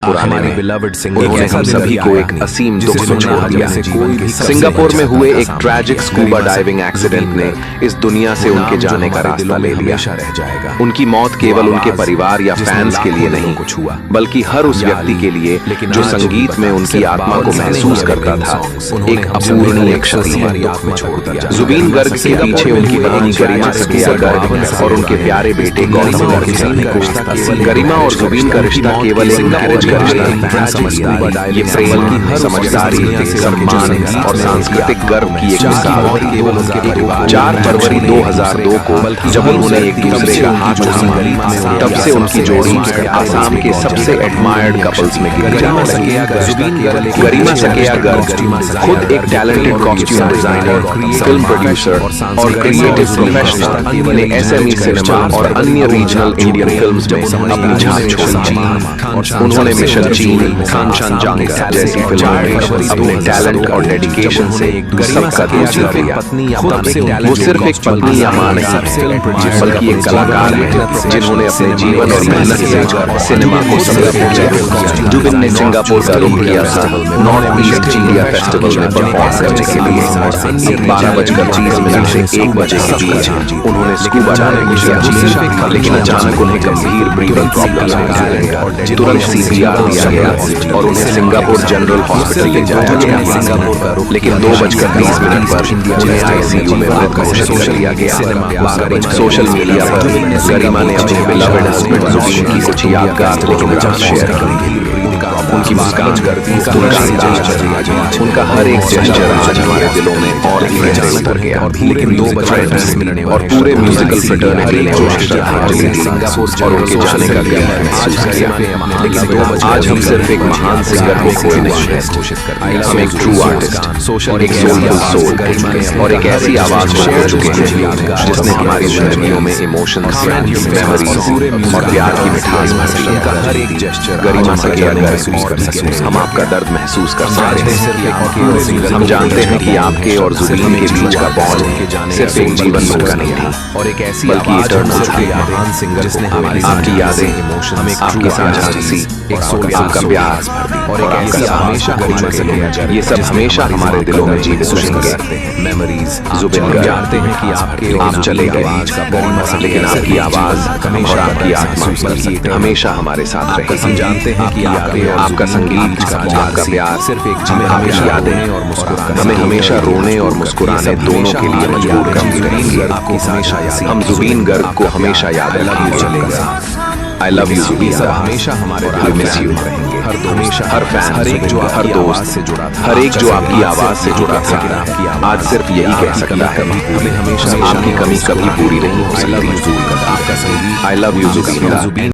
पुराने में उन्होंने हम सभी को एक असीम दुख में छोड़ दिया। सिंगापुर में हुए एक ट्रैजिक स्कूबा डाइविंग एक्सीडेंट ने इस दुनिया से उनके जाने का रास्ता ले लिया। उनकी मौत केवल उनके परिवार या फैंस के लिए नहीं, बल्कि हर उस व्यक्ति के लिए जो संगीत में उनकी आत्मा को महसूस करता था, एक अपूर्णीय क्षति है। जुबीन गर्ग के पीछे उनकी पत्नी गरिमा सकिया गर्ग और उनके प्यारे बेटे गौरव गर्ग। गरिमा और जुबीन का रिश्ता केवल एक मैरिज का रिश्ता नहीं, ये प्रेम की समझदारी, सम्मान और सांस्कृतिक गर्व की एक मिसाल है। 4 फरवरी 2002 को जब उन्होंने एक दूसरे का हाथ थामा, तब से उनकी जोड़ी आसाम के सबसे एडमायर्ड कपल्स में गिनी जाने लगी। गरिमा सकिया गर्ग खुद एक talented costume designer, film producer और क्रिएटिव प्रोफेशनल ने एसएमई सिनेमा और अन्य रीजनल इंडियन फिल्म्स में अपनी छाप छोड़ी। उन्होंने मिशन चीन, खानशान जंग जैसी फिल्मों में अपने टैलेंट और डेडिकेशन से सबका दिल जीत लिया। वो सिर्फ एक पत्नी या मां नहीं, बल्कि एक कलाकार है जिन्होंने अपने जीवन और मेहनत से सिनेमा को समृद्ध। जुबिन ने सिंगापुर का रुख किया था नॉर्थ ईस्ट इंडिया फेस्टिवल में परफॉर्म करने के लिए। 12:30 से 1 बजे के बीच उन्होंने स्कूबा डाइविंग किया, लेकिन अचानक उन्हें गंभीर ब्रीदिंग प्रॉब्लम आए। तुरंत सीपीआर दिया गया और उन्हें सिंगापुर जनरल हॉस्पिटल ले जाया गया, लेकिन 2:20 पर उन्हें आईसीयू में मृत घोषित कर दिया गया। सोशल मीडिया पर गरिमा ने अपने बिलवेड हस्बैंड जुबीन की कुछ यादगार फोटोग्राफ शेयर की। उनकी मुस्कान, उनका अंदाज, उनका हर एक जेस्चर आज हमारे दिलों में और गहरे उतर गया। लेकिन 2:30 और पूरे म्यूजिकल फ्रेटर्निटी ने उन्हें श्रद्धांजलि दी और उनके जाने का गम महसूस किया। आज हम सिर्फ एक महान सिंगर को खोए नहीं हैं, हम एक ट्रू आर्टिस्ट, एक सोलफुल सोल और एक ऐसी आवाज को खो चुके हैं जिसने हमारी जिंदगियों में इमोशंस, मेमोरीज और प्यार की मिठास भर दी। गरिमा सकिया गर्ग, हम आपका दर्द महसूस कर सकते हैं। हम जानते हैं कि आपके और जुबीन के बीच का बॉन्ड सिर्फ एक जीवन भर का नहीं था, बल्कि इटर्नल था। आपकी यादें, आपकी साझा हंसी, आपका प्यार और आपका हमेशा ये सब हमेशा हमारे दिलों में जीवित रहेंगे। जुबिन जानते हैं कि आप चले गए, लेकिन आपकी आवाज और आपकी आत्मा हमेशा हमारे साथ रहेगी। जानते हैं कि आपका संगीत, आपका प्यार, सिर्फ एक आपकी यादें और मुस्कुराने हमें हमेशा रोने और मुस्कुराने दोनों के लिए मजबूर करती रहेंगी। हम जुबीन गर्ग को हमेशा याद रखेंगे। I love you जुबीन, हमेशा हमारे दिल में मिस यू रहेंगे। हर फैन, हर दोस्त, हर एक जो आपकी आवाज से जुड़ा था, आज सिर्फ यही कह सकता है, हमें हमेशा आपकी कमी कभी पूरी नहीं हो सकती। I love you Jubin.